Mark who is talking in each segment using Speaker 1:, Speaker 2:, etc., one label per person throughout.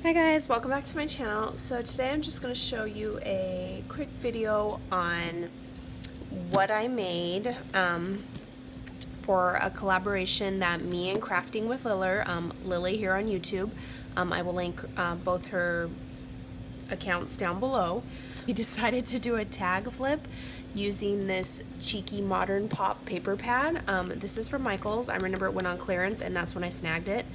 Speaker 1: Hi guys, welcome back to my channel. So today I'm just going to show you a quick video on what I made for a collaboration that me and Crafting with Lillir, Lily here on YouTube. I will link both her accounts down below. We decided to do a tag flip using this cheeky modern pop paper pad. This is from Michael's. I remember it went on clearance and that's when I snagged it.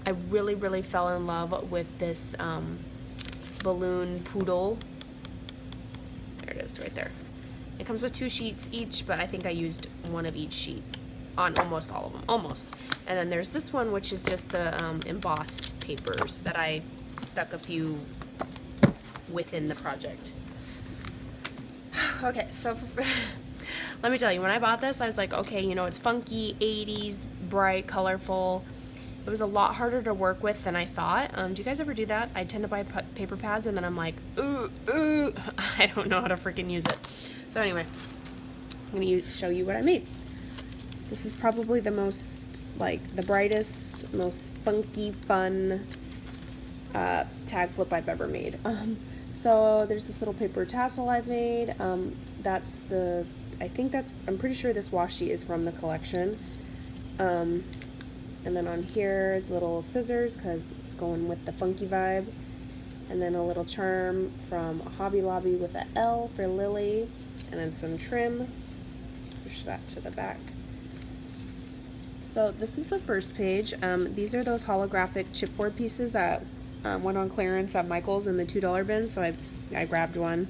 Speaker 1: I really fell in love with this balloon poodle. There it is right there. It comes with 2 sheets each, but I think I used one of each sheet on almost all of them, almost. And then there's this one, which is just the embossed papers that I stuck a few within the project. Okay, so let me tell you, when I bought this, I was like, okay, you know, it's funky, 80s, bright, colorful. It was a lot harder to work with than I thought. Do you guys ever do that? I tend to buy paper pads and then I'm like, ooh, I don't know how to freaking use it. So anyway, I'm gonna show you what I made. This is probably the most, like, the brightest, most funky, fun tag flip I've ever made. So there's this little paper tassel I've made. I'm pretty sure this washi is from the collection. And then on here is little scissors because it's going with the funky vibe. And then a little charm from Hobby Lobby with an L for Lily. And then some trim. Push that to the back. So this is the first page. These are those holographic chipboard pieces that went on clearance at Michael's in the $2 bin. So I grabbed one.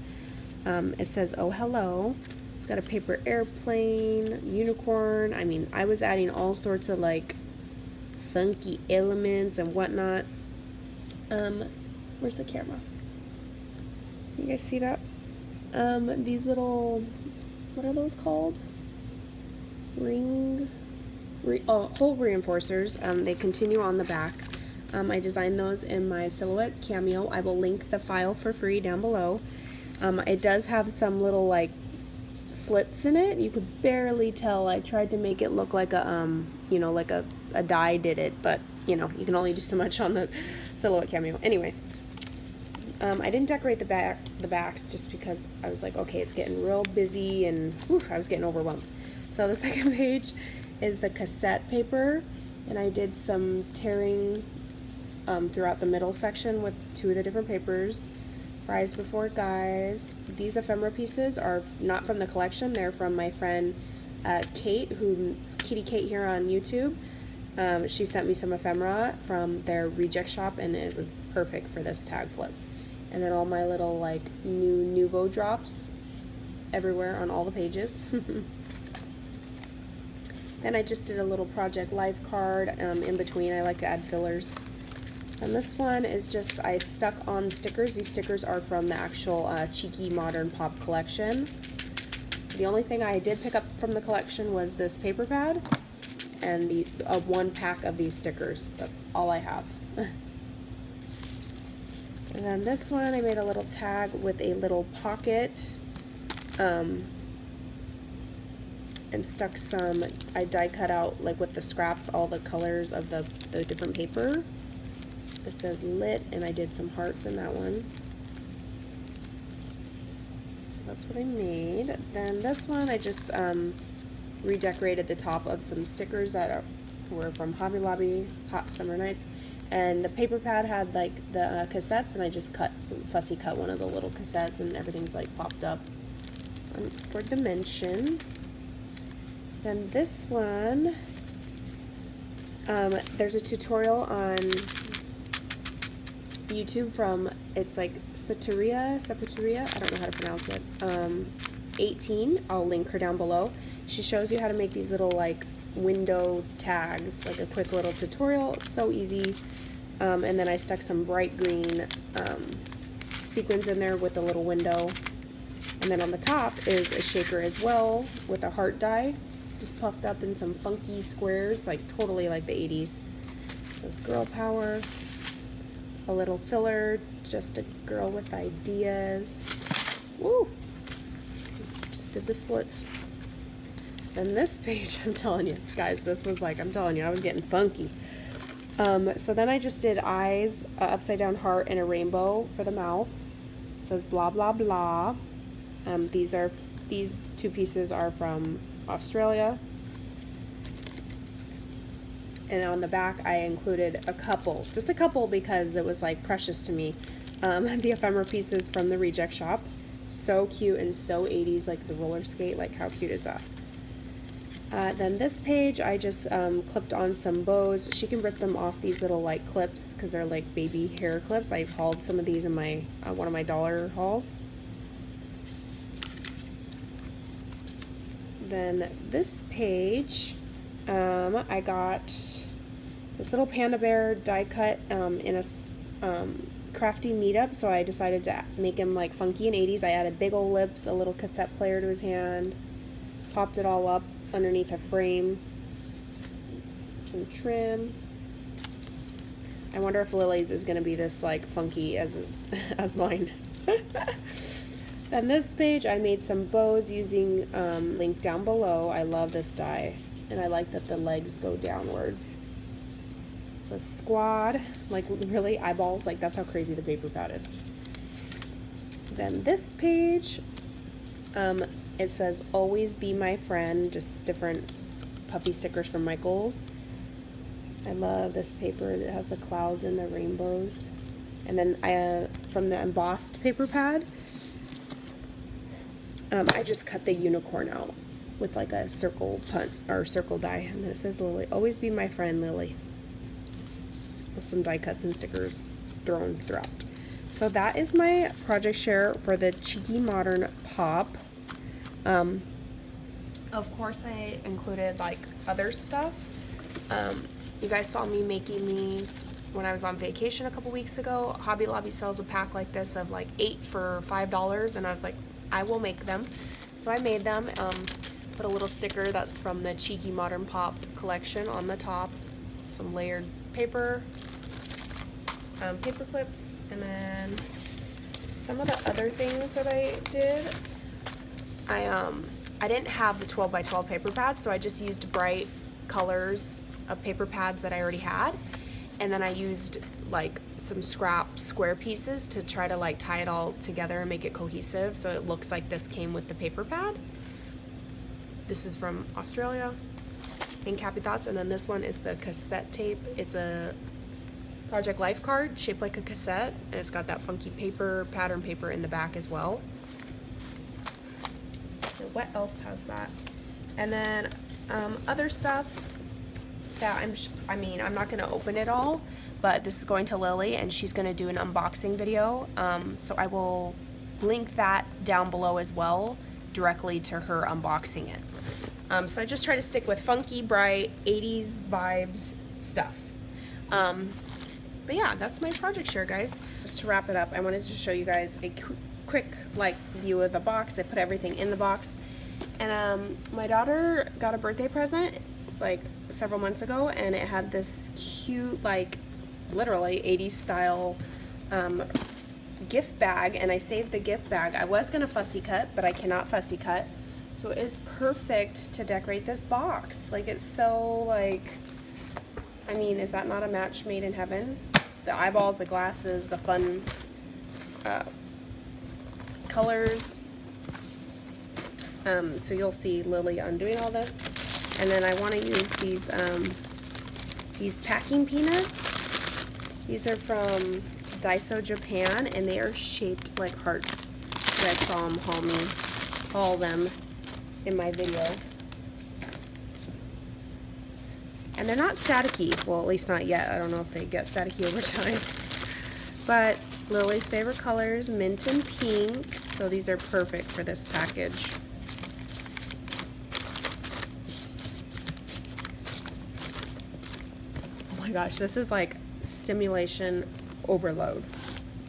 Speaker 1: It says, oh hello. It's got a paper airplane, unicorn. I mean, I was adding all sorts of like funky elements and whatnot. Where's the camera? You guys see that? These little, what are those called? Hole reinforcers. They continue on the back. I designed those in my Silhouette Cameo. I will link the file for free down below. It does have some little like slits in it. You could barely tell. I tried to make it look like a you know, like a die did it, but you know, you can only do so much on the Silhouette Cameo. Anyway, I didn't decorate the backs just because I was like, okay, it's getting real busy and I was getting overwhelmed. So the second page is the cassette paper, and I did some tearing throughout the middle section with 2 of the different papers. Fries Before Guys. These ephemera pieces are not from the collection. They're from my friend Kate, who's Kitty Kate here on YouTube. She sent me some ephemera from their reject shop, and it was perfect for this tag flip. And then all my little like new Nuvo drops everywhere on all the pages. Then I just did a little Project Life card in between. I like to add fillers. And this one is just, I stuck on stickers. These stickers are from the actual cheeky modern pop collection. The only thing I did pick up from the collection was this paper pad and the 1 pack of these stickers. That's all I have. And then this one, I made a little tag with a little pocket and stuck some, I die cut out like with the scraps all the colors of the different paper. This says lit, and I did some hearts in that one. So that's what I made. Then this one, I just redecorated the top of some stickers that were from Hobby Lobby, Hot Summer Nights. And the paper pad had like the cassettes, and I just fussy cut one of the little cassettes, and everything's like popped up for dimension. Then this one, there's a tutorial on YouTube from, it's like Sapuria, I don't know how to pronounce it, 18. I'll link her down below. She shows you how to make these little like window tags, like a quick little tutorial. So easy. And then I stuck some bright green sequins in there with a little window. And then on the top is a shaker as well with a heart die, just puffed up in some funky squares, like totally like the 80s. It says girl power. A little filler, just a girl with ideas. Woo! Just did the splits. Then this page, I'm telling you, guys, this was like, I'm telling you, I was getting funky. So then I just did eyes, upside down heart, and a rainbow for the mouth. It says blah blah blah. These two pieces are from Australia. And on the back I included just a couple because it was like precious to me. The ephemera pieces from the reject shop. So cute and so 80s, like the roller skate, like how cute is that? Then this page I just clipped on some bows. She can rip them off these little like clips because they're like baby hair clips. I hauled some of these in my one of my dollar hauls. Then this page, I got this little panda bear die cut in a crafty meetup, so I decided to make him like funky and 80s. I added big old lips, a little cassette player to his hand, popped it all up underneath a frame, some trim. I wonder if Lily's is going to be this like funky as mine. Then this page I made some bows using link down below. I love this die, and I like that the legs go downwards. So squad, like really eyeballs, like that's how crazy the paper pad is. Then this page, it says always be my friend, just different puffy stickers from Michaels. I love this paper that has the clouds and the rainbows. And then from the embossed paper pad, I just cut the unicorn out with like a circle die, and it says Lily, always be my friend, Lily, with some die cuts and stickers thrown throughout. So that is my project share for the Cheeky Modern Pop. Of course I included like other stuff. You guys saw me making these when I was on vacation a couple weeks ago. Hobby Lobby sells a pack like this of like 8 for $5, and I was like, I will make them. So I made them, put a little sticker that's from the Cheeky Modern Pop collection on the top, some layered paper, paper clips, and then some of the other things that I did. I didn't have the 12 by 12 paper pads, so I just used bright colors of paper pads that I already had, and then I used like some scrap square pieces to try to like tie it all together and make it cohesive, so it looks like this came with the paper pad. This is from Australia in Cappy Thoughts, and then this one is the cassette tape. It's a Project Life card shaped like a cassette, and it's got that funky paper, pattern paper in the back as well. So what else has that? And then other stuff that I'm not gonna open it all, but this is going to Lily and she's gonna do an unboxing video. So I will link that down below as well, directly to her unboxing it. So I just try to stick with funky, bright, 80s vibes stuff. But yeah, that's my project share, guys. Just to wrap it up, I wanted to show you guys a quick like view of the box. I put everything in the box. And my daughter got a birthday present like several months ago, and it had this cute, like literally 80s style gift bag, and I saved the gift bag. I was gonna fussy cut, but I cannot fussy cut, so it is perfect to decorate this box. Like, it's so like, I mean, is that not a match made in heaven? The eyeballs, the glasses, the fun colors. So you'll see Lily undoing all this. And then I want to use these packing peanuts. These are from Daiso, Japan, and they are shaped like hearts. You guys saw them haul them in my video. And they're not staticky. Well, at least not yet. I don't know if they get staticky over time. But Lily's favorite colors, mint and pink. So these are perfect for this package. Oh my gosh, this is like stimulation overload.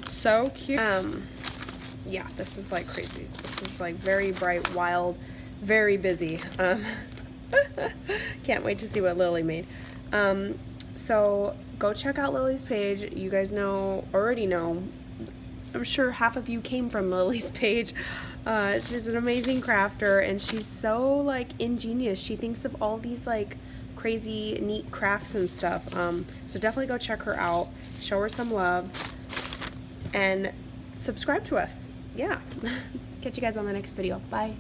Speaker 1: So cute. Yeah, this is like crazy. This is like very bright, wild, very busy. Can't wait to see what Lily made. So go check out Lily's page. You guys already know. I'm sure half of you came from Lily's page. She's an amazing crafter, and she's so like ingenious. She thinks of all these like crazy neat crafts and stuff. So definitely go check her out, show her some love, and subscribe to us. Yeah. Catch you guys on the next video. Bye.